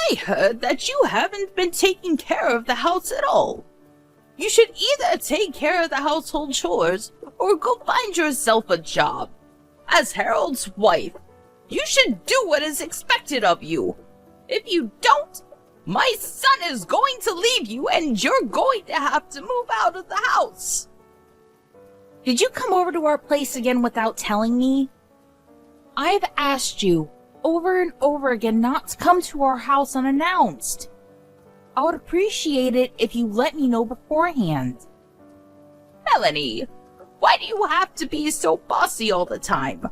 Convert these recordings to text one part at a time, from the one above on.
I heard that you haven't been taking care of the house at all. You should either take care of the household chores or go find yourself a job. As Harold's wife, you should do what is expected of you. If you don't, my son is going to leave you and you're going to have to move out of the house. Did you come over to our place again without telling me? I've asked you over and over again not to come to our house unannounced. I would appreciate it if you let me know beforehand. Melanie, why do you have to be so bossy all the time?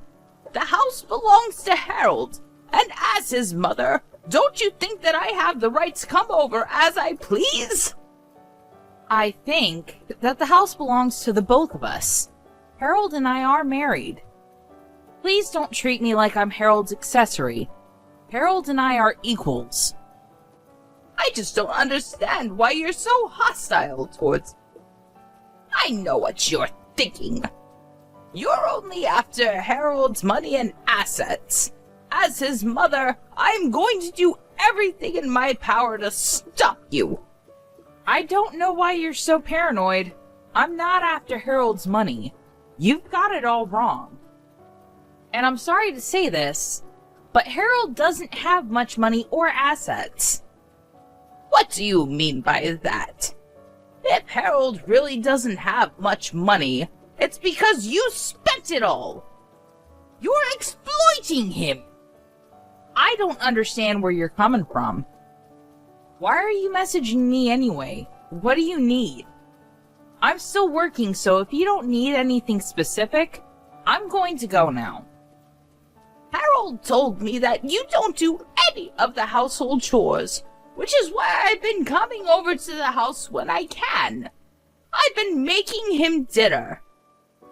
The house belongs to Harold, and as his mother, don't you think that I have the right to come over as I please? I think that the house belongs to the both of us. Harold and I are married. Please don't treat me like I'm Harold's accessory. Harold and I are equals. I just don't understand why you're so hostile towards me. I know what you're thinking. You're only after Harold's money and assets. As his mother, I'm going to do everything in my power to stop you. I don't know why you're so paranoid. I'm not after Harold's money. You've got it all wrong. And I'm sorry to say this, but Harold doesn't have much money or assets. What do you mean by that? If Harold really doesn't have much money, it's because you spent it all. You're exploiting him. I don't understand where you're coming from. Why are you messaging me anyway? What do you need? I'm still working, so if you don't need anything specific, I'm going to go now. Harold told me that you don't do any of the household chores, which is why I've been coming over to the house when I can. I've been making him dinner.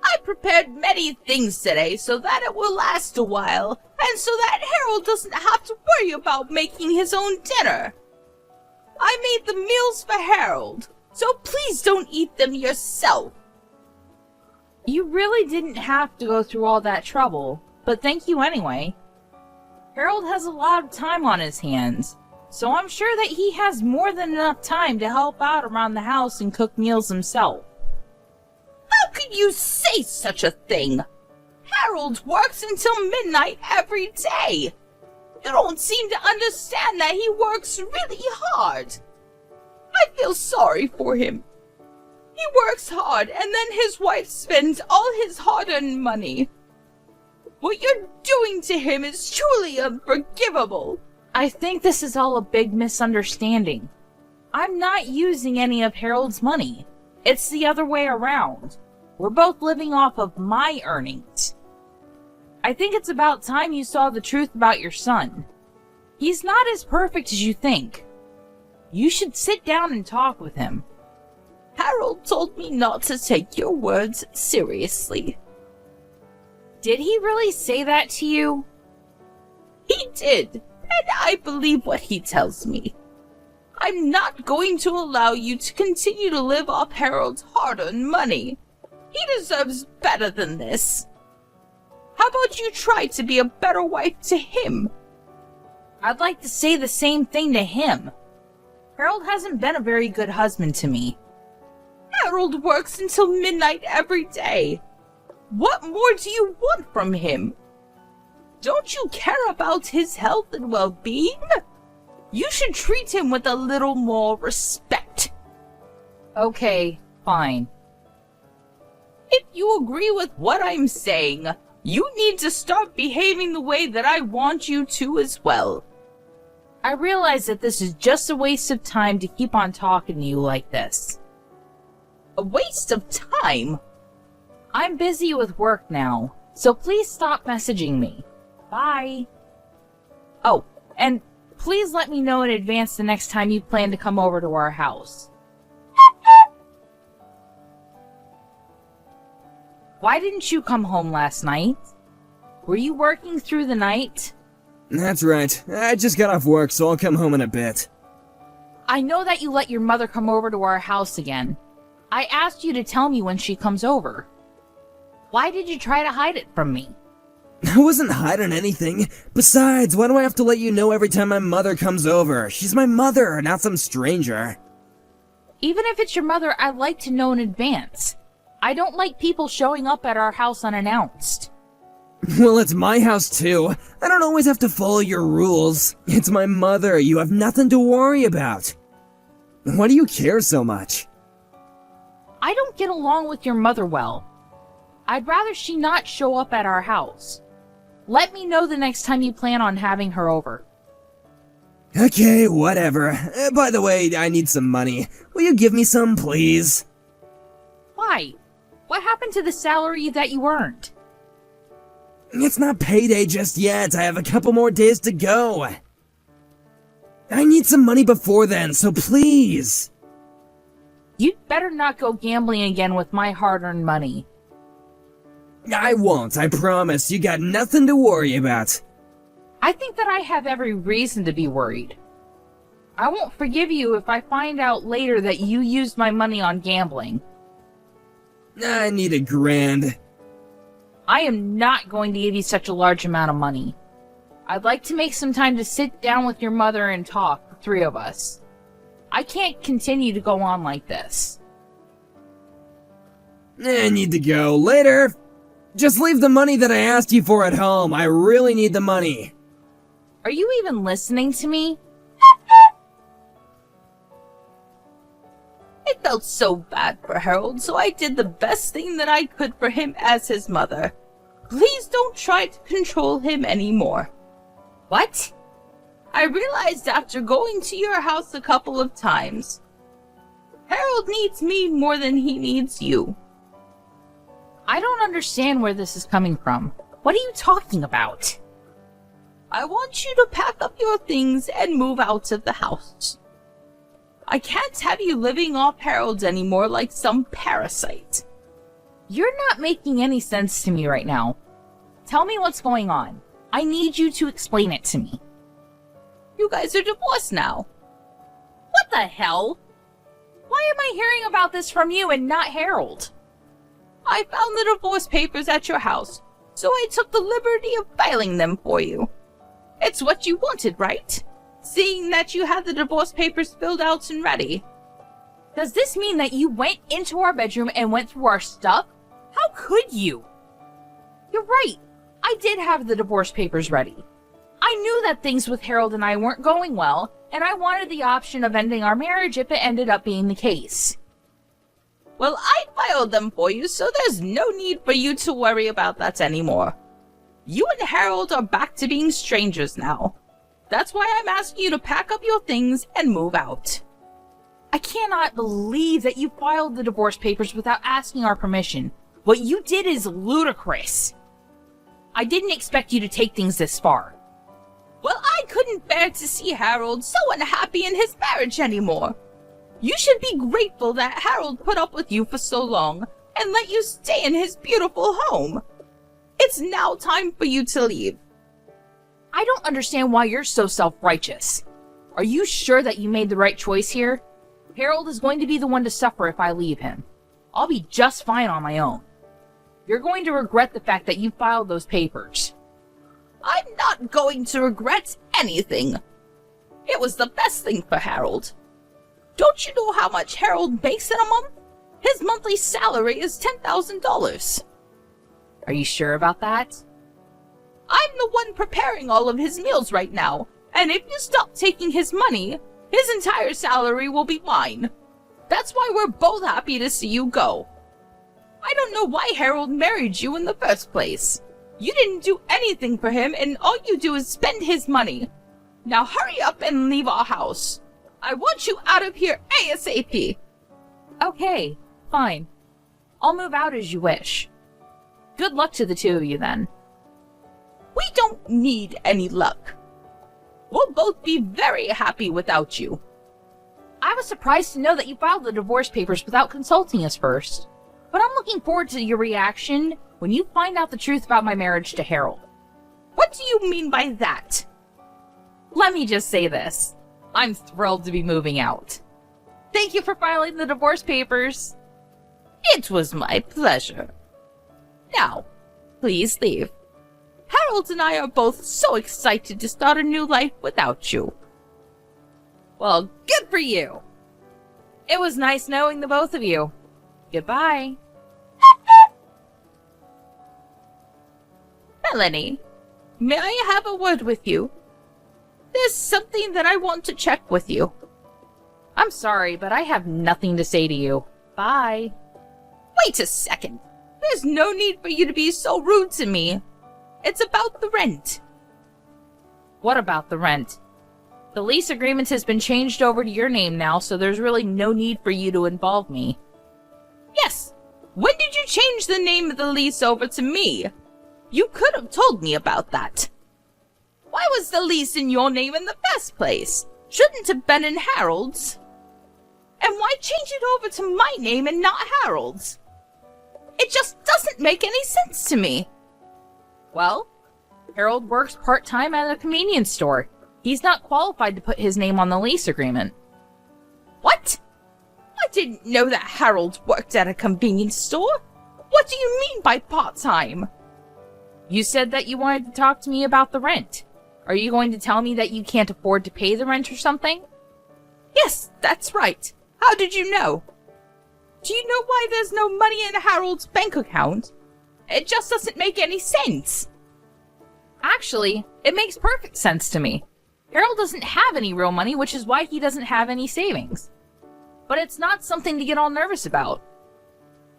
I prepared many things today so that it will last a while, and so that Harold doesn't have to worry about making his own dinner. I made the meals for Harold, so please don't eat them yourself. You really didn't have to go through all that trouble, but thank you anyway. Harold has a lot of time on his hands, so I'm sure that he has more than enough time to help out around the house and cook meals himself. How could you say such a thing? Harold works until midnight every day. You don't seem to understand that he works really hard. I feel sorry for him. He works hard and then his wife spends all his hard-earned money. What you're doing to him is truly unforgivable. I think this is all a big misunderstanding. I'm not using any of Harold's money. It's the other way around. We're both living off of my earnings. I think it's about time you saw the truth about your son. He's not as perfect as you think. You should sit down and talk with him. Harold told me not to take your words seriously. Did he really say that to you? He did, and I believe what he tells me. I'm not going to allow you to continue to live off Harold's hard-earned money. He deserves better than this. How about you try to be a better wife to him? I'd like to say the same thing to him. Harold hasn't been a very good husband to me. Harold works until midnight every day. What more do you want from him? Don't you care about his health and well-being? You should treat him with a little more respect. Okay, fine. If you agree with what I'm saying, you need to start behaving the way that I want you to as well. I realize that this is just a waste of time to keep on talking to you like this. A waste of time? I'm busy with work now, so please stop messaging me. Bye. Oh, and please let me know in advance the next time you plan to come over to our house. Why didn't you come home last night? Were you working through the night? That's right. I just got off work, so I'll come home in a bit. I know that you let your mother come over to our house again. I asked you to tell me when she comes over. Why did you try to hide it from me? I wasn't hiding anything. Besides, why do I have to let you know every time my mother comes over? She's my mother, not some stranger. Even if it's your mother, I'd like to know in advance. I don't like people showing up at our house unannounced. Well, it's my house too. I don't always have to follow your rules. It's my mother. You have nothing to worry about. Why do you care so much? I don't get along with your mother well. I'd rather she not show up at our house. Let me know the next time you plan on having her over. Okay, whatever. By the way, I need some money. Will you give me some, please? Why? What happened to the salary that you earned? It's not payday just yet. I have a couple more days to go. I need some money before then, so please. You'd better not go gambling again with my hard-earned money. I won't, I promise. You got nothing to worry about. I think that I have every reason to be worried. I won't forgive you if I find out later that you used my money on gambling. I need $1,000. I am not going to give you such a large amount of money. I'd like to make some time to sit down with your mother and talk, the three of us. I can't continue to go on like this. I need to go. Later. Just leave the money that I asked you for at home. I really need the money. Are you even listening to me? I felt so bad for Harold, so I did the best thing that I could for him as his mother. Please don't try to control him anymore. What? I realized after going to your house a couple of times, Harold needs me more than he needs you. I don't understand where this is coming from. What are you talking about? I want you to pack up your things and move out of the house. I can't have you living off Harold anymore like some parasite. You're not making any sense to me right now. Tell me what's going on. I need you to explain it to me. You guys are divorced now. What the hell? Why am I hearing about this from you and not Harold? I found the divorce papers at your house, so I took the liberty of filing them for you. It's what you wanted, right? Seeing that you had the divorce papers filled out and ready. Does this mean that you went into our bedroom and went through our stuff? How could you? You're right. I did have the divorce papers ready. I knew that things with Harold and I weren't going well, and I wanted the option of ending our marriage if it ended up being the case. Well, I filed them for you, so there's no need for you to worry about that anymore. You and Harold are back to being strangers now. That's why I'm asking you to pack up your things and move out. I cannot believe that you filed the divorce papers without asking our permission. What you did is ludicrous. I didn't expect you to take things this far. Well, I couldn't bear to see Harold so unhappy in his marriage anymore. You should be grateful that Harold put up with you for so long and let you stay in his beautiful home. It's now time for you to leave. I don't understand why you're so self-righteous. Are you sure that you made the right choice here? Harold is going to be the one to suffer if I leave him. I'll be just fine on my own. You're going to regret the fact that you filed those papers. I'm not going to regret anything. It was the best thing for Harold. Don't you know how much Harold makes in a month? His monthly salary is $10,000. Are you sure about that? I'm the one preparing all of his meals right now, and if you stop taking his money, his entire salary will be mine. That's why we're both happy to see you go. I don't know why Harold married you in the first place. You didn't do anything for him, and all you do is spend his money. Now hurry up and leave our house. I want you out of here ASAP. Okay, fine. I'll move out as you wish. Good luck to the two of you then. We don't need any luck. We'll both be very happy without you. I was surprised to know that you filed the divorce papers without consulting us first. But I'm looking forward to your reaction when you find out the truth about my marriage to Harold. What do you mean by that? Let me just say this. I'm thrilled to be moving out. Thank you for filing the divorce papers. It was my pleasure. Now, please leave. Harold and I are both so excited to start a new life without you. Well, good for you. It was nice knowing the both of you. Goodbye. Melanie, may I have a word with you? There's something that I want to check with you. I'm sorry, but I have nothing to say to you. Bye. Wait a second. There's no need for you to be so rude to me. It's about the rent. What about the rent? The lease agreement has been changed over to your name now, so there's really no need for you to involve me. Yes. When did you change the name of the lease over to me? You could have told me about that. Why was the lease in your name in the first place? Shouldn't have been in Harold's. And why change it over to my name and not Harold's? It just doesn't make any sense to me. Well, Harold works part-time at a convenience store. He's not qualified to put his name on the lease agreement. What? I didn't know that Harold worked at a convenience store. What do you mean by part-time? You said that you wanted to talk to me about the rent. Are you going to tell me that you can't afford to pay the rent or something? Yes, that's right. How did you know? Do you know why there's no money in Harold's bank account? It just doesn't make any sense. Actually, it makes perfect sense to me. Harold doesn't have any real money, which is why he doesn't have any savings. But it's not something to get all nervous about.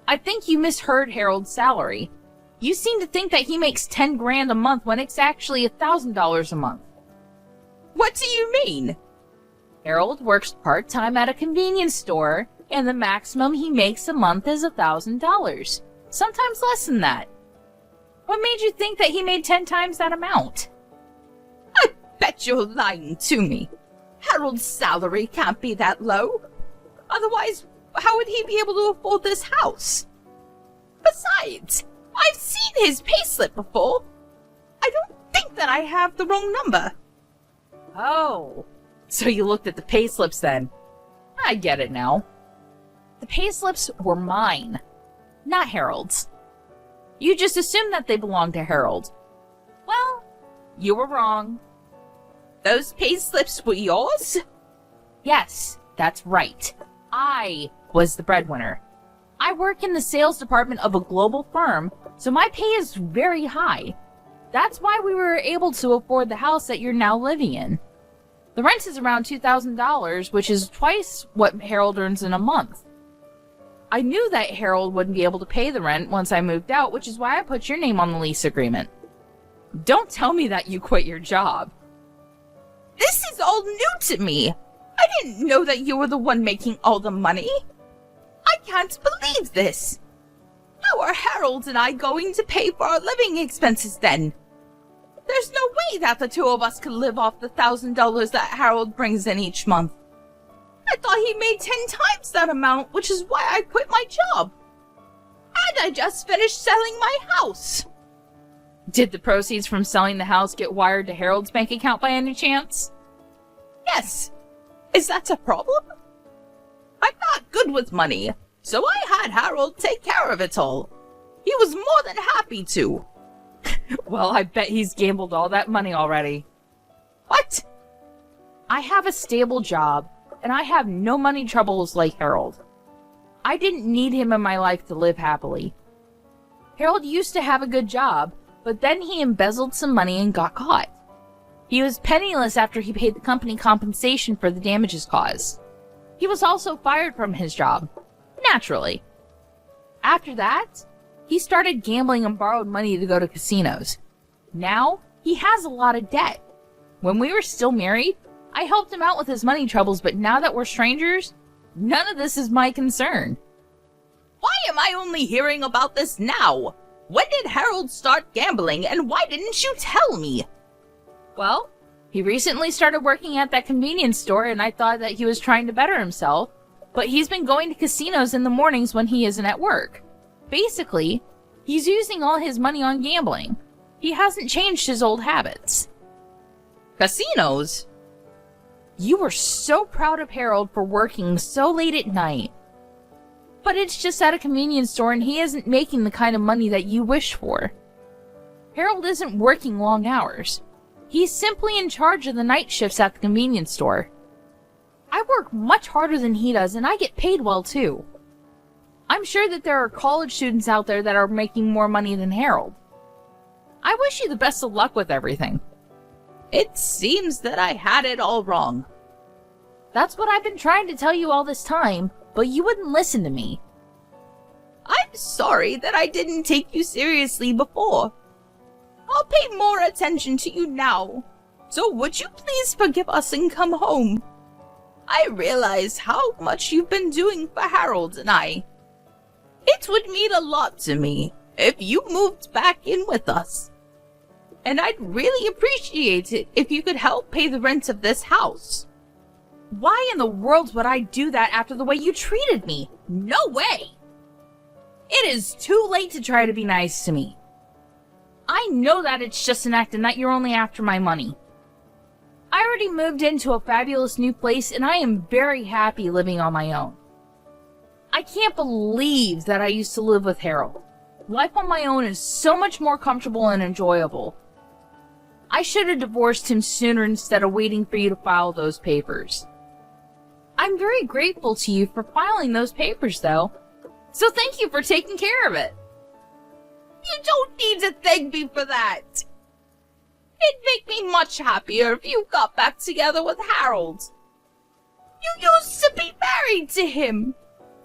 I think you misheard Harold's salary. You seem to think that he makes 10 grand a month when it's actually $1,000 a month. What do you mean? Harold works part-time at a convenience store, and the maximum he makes a month is $1,000. Sometimes less than that. What made you think that he made 10 times that amount? I bet you're lying to me. Harold's salary can't be that low. Otherwise, how would he be able to afford this house? Besides, I've seen his payslip before. I don't think that I have the wrong number. Oh, so you looked at the payslips then. I get it now. The payslips were mine, not Harold's. You just assumed that they belonged to Harold. Well, you were wrong. Those payslips were yours? Yes, that's right. I was the breadwinner. I work in the sales department of a global firm, so my pay is very high. That's why we were able to afford the house that you're now living in. The rent is around $2,000, which is twice what Harold earns in a month. I knew that Harold wouldn't be able to pay the rent once I moved out, which is why I put your name on the lease agreement. Don't tell me that you quit your job. This is all new to me. I didn't know that you were the one making all the money. I can't believe this. How are Harold and I going to pay for our living expenses then? There's no way that the two of us could live off the $1,000 that Harold brings in each month. I thought he made 10 times that amount, which is why I quit my job. And I just finished selling my house. Did the proceeds from selling the house get wired to Harold's bank account by any chance? Yes. Is that a problem? I'm not good with money, so I had Harold take care of it all. He was more than happy to. Well, I bet he's gambled all that money already. What? I have a stable job, and I have no money troubles like Harold. I didn't need him in my life to live happily. Harold used to have a good job, but then he embezzled some money and got caught. He was penniless after he paid the company compensation for the damages caused. He was also fired from his job. Naturally. After that, he started gambling and borrowed money to go to casinos. Now, he has a lot of debt. When we were still married, I helped him out with his money troubles, but now that we're strangers, none of this is my concern. Why am I only hearing about this now? When did Harold start gambling, and why didn't you tell me? Well, he recently started working at that convenience store, and I thought that he was trying to better himself, but he's been going to casinos in the mornings when he isn't at work. Basically, he's using all his money on gambling. He hasn't changed his old habits. Casinos? You were so proud of Harold for working so late at night. But it's just at a convenience store and he isn't making the kind of money that you wish for. Harold isn't working long hours. He's simply in charge of the night shifts at the convenience store. I work much harder than he does, and I get paid well too. I'm sure that there are college students out there that are making more money than Harold. I wish you the best of luck with everything. It seems that I had it all wrong. That's what I've been trying to tell you all this time, but you wouldn't listen to me. I'm sorry that I didn't take you seriously before. I'll pay more attention to you now. So would you please forgive us and come home? I realize how much you've been doing for Harold and I. It would mean a lot to me if you moved back in with us. And I'd really appreciate it if you could help pay the rent of this house. Why in the world would I do that after the way you treated me? No way! It is too late to try to be nice to me. I know that it's just an act and that you're only after my money. I already moved into a fabulous new place and I am very happy living on my own. I can't believe that I used to live with Harold. Life on my own is so much more comfortable and enjoyable. I should have divorced him sooner instead of waiting for you to file those papers. I'm very grateful to you for filing those papers though, so thank you for taking care of it. You don't need to thank me for that. It'd make me much happier if you got back together with Harold. You used to be married to him.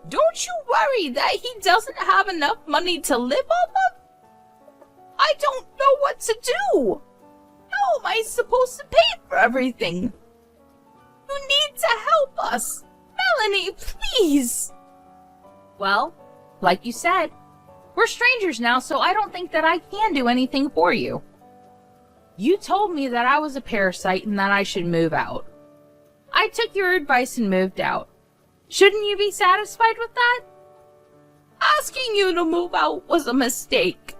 Don't you worry that he doesn't have enough money to live off of? I don't know what to do. How am I supposed to pay for everything? You need to help us. Melanie, please. Well, like you said, we're strangers now, so I don't think that I can do anything for you. You told me that I was a parasite and that I should move out. I took your advice and moved out. Shouldn't you be satisfied with that? Asking you to move out was a mistake.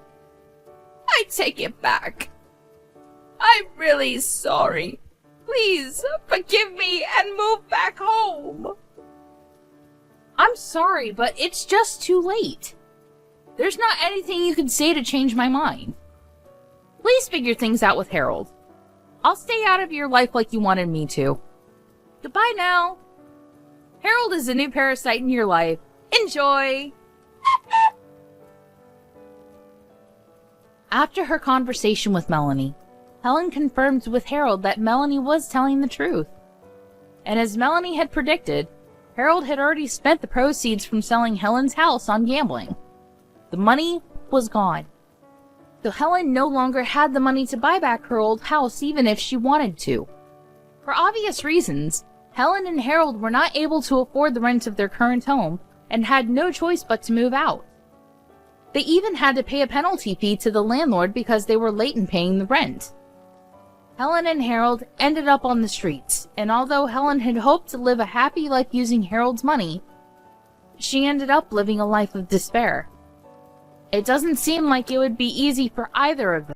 I take it back. I'm really sorry. Please forgive me and move back home. I'm sorry, but it's just too late. There's not anything you can say to change my mind. Please figure things out with Harold. I'll stay out of your life like you wanted me to. Goodbye now. Harold is a new parasite in your life. Enjoy! After her conversation with Melanie, Helen confirmed with Harold that Melanie was telling the truth. And as Melanie had predicted, Harold had already spent the proceeds from selling Helen's house on gambling. The money was gone. So Helen no longer had the money to buy back her old house even if she wanted to. For obvious reasons, Helen and Harold were not able to afford the rent of their current home and had no choice but to move out. They even had to pay a penalty fee to the landlord because they were late in paying the rent. Helen and Harold ended up on the streets, and although Helen had hoped to live a happy life using Harold's money, she ended up living a life of despair. It doesn't seem like it would be easy for either of them.